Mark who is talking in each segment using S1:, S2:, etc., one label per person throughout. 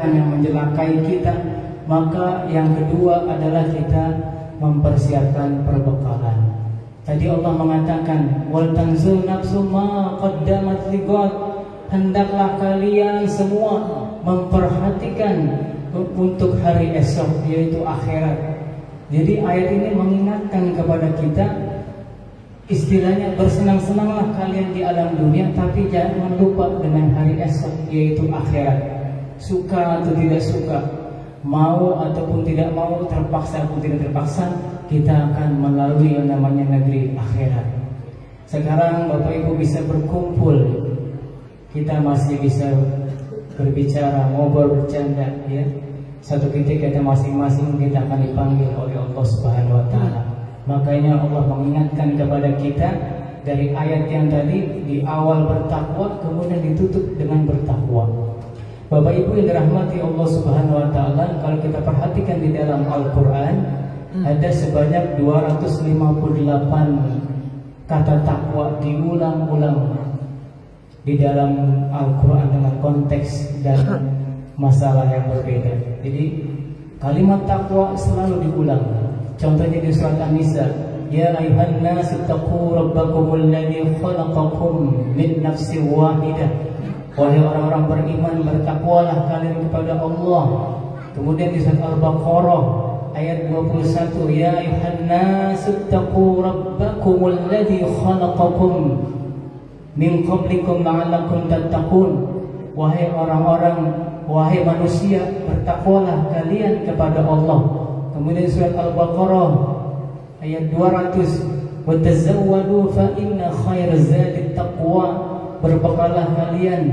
S1: yang menjelakai kita, maka yang kedua adalah kita mempersiapkan perbekalan. Tadi Allah mengatakan wal tanzur nafsum ma qaddamat lighad, hendaklah kalian semua memperhatikan untuk hari esok, yaitu akhirat. Jadi ayat ini mengingatkan kepada kita, istilahnya bersenang-senanglah kalian di alam dunia, tapi jangan lupa dengan hari esok, yaitu akhirat. Suka atau tidak suka, mau ataupun tidak mau, terpaksa ataupun tidak terpaksa, kita akan melalui yang namanya negeri akhirat. Sekarang Bapak Ibu bisa berkumpul, kita masih bisa berbicara, ngobrol, bercanda, ya. Satu ketika kita masing-masing kita akan dipanggil oleh Allah Subhanahu wa Ta'ala. Makanya Allah mengingatkan kepada kita dari ayat yang tadi, di awal bertakwa, kemudian ditutup dengan bertakwa. Bapak Ibu yang dirahmati Allah Subhanahu wa Ta'ala, kalau kita perhatikan di dalam Al-Quran, ada sebanyak 258 kata takwa diulang-ulang di dalam Al-Quran dengan konteks dan masalah yang berbeda. Jadi kalimat takwa selalu diulang. Contohnya di surat An-Nisa, ya ayuhan nas ittaqu rabbakumul ladzi khalaqakum min nafsin wahidah. Wahai orang-orang beriman, bertakwalah kalian kepada Allah. Kemudian di surat Al-Baqarah ayat 21, ya ayuhan nas ittaqu rabbakumul ladzi khalaqakum min qablikum la'allakum tattaqun. Wahai orang-orang, wahai manusia, bertakwalah kalian kepada Allah. Kemudian surat Al-Baqarah ayat 200, wa tazawwadu fa inna khairaz zadi taqwa. Berbekallah kalian,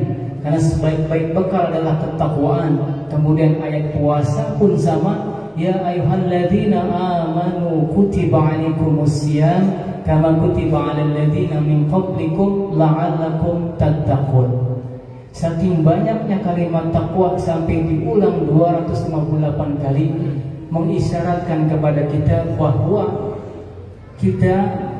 S1: karena sebaik-baik bekal adalah ketakwaan. Kemudian ayat puasa pun sama, ya ayyuhalladzina amanu kutiba alaikumusiyam kama kutiba alal ladzina min qablikum la'allakum tattaqun. Saking banyaknya kalimat takwa sampai diulang 258 kali, mengisyaratkan kepada kita bahwa kita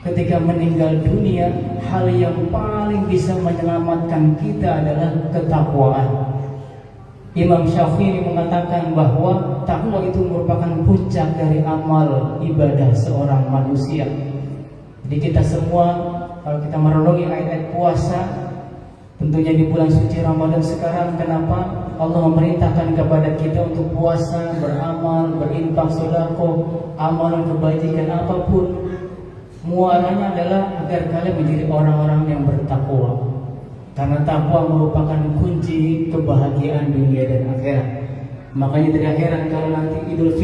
S1: ketika meninggal dunia, hal yang paling bisa menyelamatkan kita adalah ketakwaan. Imam Syafi'i mengatakan bahwa takwa itu merupakan puncak dari amal ibadah seorang manusia. Jadi kita semua, kalau kita merenungi ayat-ayat puasa, tentunya di bulan suci Ramadan sekarang, kenapa Allah memerintahkan kepada kita untuk puasa, beramal, berinfak, sedekah, amal kebajikan apapun, muaranya adalah agar kalian menjadi orang-orang yang bertakwa. Karena takwa merupakan kunci kebahagiaan dunia dan akhirat. Makanya tidak heran kalau nanti Idul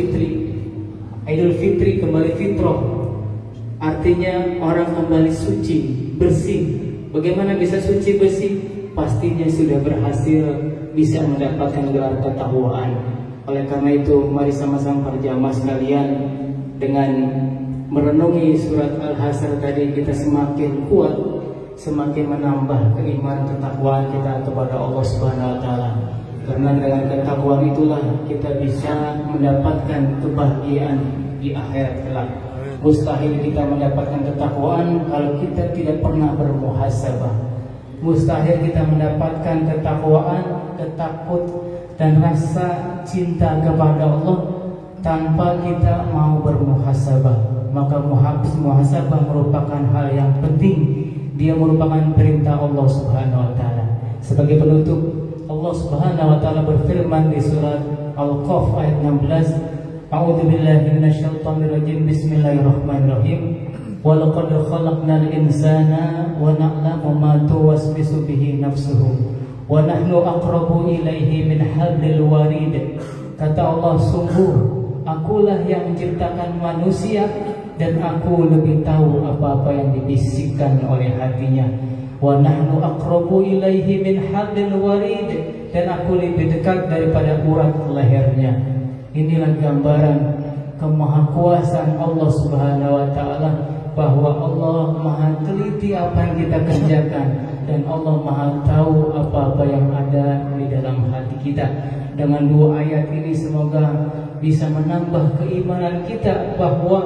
S1: Fitri kembali fitrah, artinya orang kembali suci, bersih. Bagaimana bisa suci bersih? Pastinya sudah berhasil bisa mendapatkan gelar ketakwaan. Oleh karena itu, mari sama-sama berjamaah sekalian, dengan merenungi surat Al-Hasyr tadi, kita semakin kuat, semakin menambah keimanan ketakwaan kita kepada Allah Subhanahu wa Ta'ala. Karena dengan ketakwaan itulah kita bisa mendapatkan kebahagiaan di akhirat kelak. Mustahil kita mendapatkan ketakwaan kalau kita tidak pernah bermuhasabah. Mustahil kita mendapatkan ketakwaan, ketakut dan rasa cinta kepada Allah tanpa kita mau bermuhasabah. Maka muhasabah merupakan hal yang penting. Dia merupakan perintah Allah Subhanahu wa Ta'ala. Sebagai penutup, Allah Subhanahu wa Ta'ala berfirman di surat Al-Qaf ayat 16, A'udzubillahi minasyaitonirrajim, bismillahirrahmanirrahim. Wa laqad khalaqnal insana wa na'lamu ma tuwaswisu bihi nafsuhu wa nahnu aqrabu ilaihi min hablil warid. Kata Allah, sungguh akulah yang menciptakan manusia dan aku lebih tahu apa-apa yang dibisikkan oleh hatinya. Wa nahnu aqrabu ilaihi min hablil warid, dan aku lebih dekat daripada urat lehernya. Inilah gambaran kemahakuasaan Allah Subhanahu wa Ta'ala, bahwa Allah Maha teliti apa yang kita kerjakan, dan Allah Maha tahu apa-apa yang ada di dalam hati kita. Dengan dua ayat ini semoga bisa menambah keimanan kita bahwa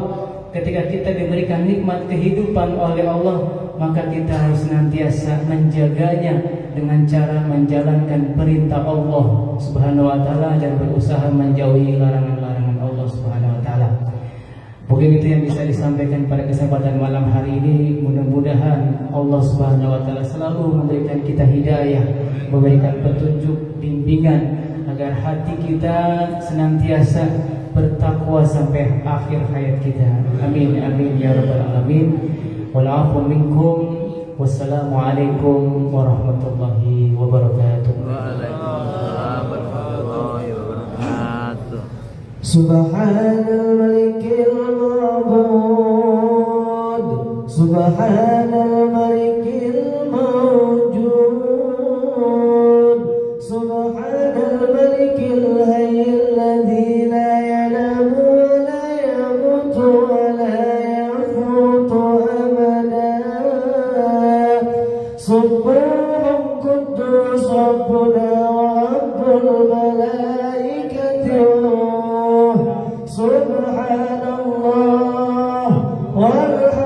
S1: ketika kita diberikan nikmat kehidupan oleh Allah, maka kita harus senantiasa menjaganya dengan cara menjalankan perintah Allah Subhanahu wa taala dan berusaha menjauhi larangan-larangan Allah Subhanahu wa taala. Mungkin itu yang bisa disampaikan pada kesempatan malam hari ini. Mudah-mudahan Allah Subhanahu wa taala selalu memberikan kita hidayah, memberikan petunjuk, bimbingan agar hati kita senantiasa bertakwa sampai akhir hayat kita. Amin amin ya rabbal alamin. Wal 'afwu minkum. Wassalamualaikum warahmatullahi wabarakatuh.
S2: Waalaikumsalam warahmatullahi wabarakatuh.
S3: Subhanal malikil ma'bud, Subhanal malikil mawjud, Subhanal malikil hayyil ladzi la yanamu wa la yamutu wa la yamutu abada. Subhanal quddus Rabbuna wa Rabbul malaikati wa Subhanallah walhamdulillah.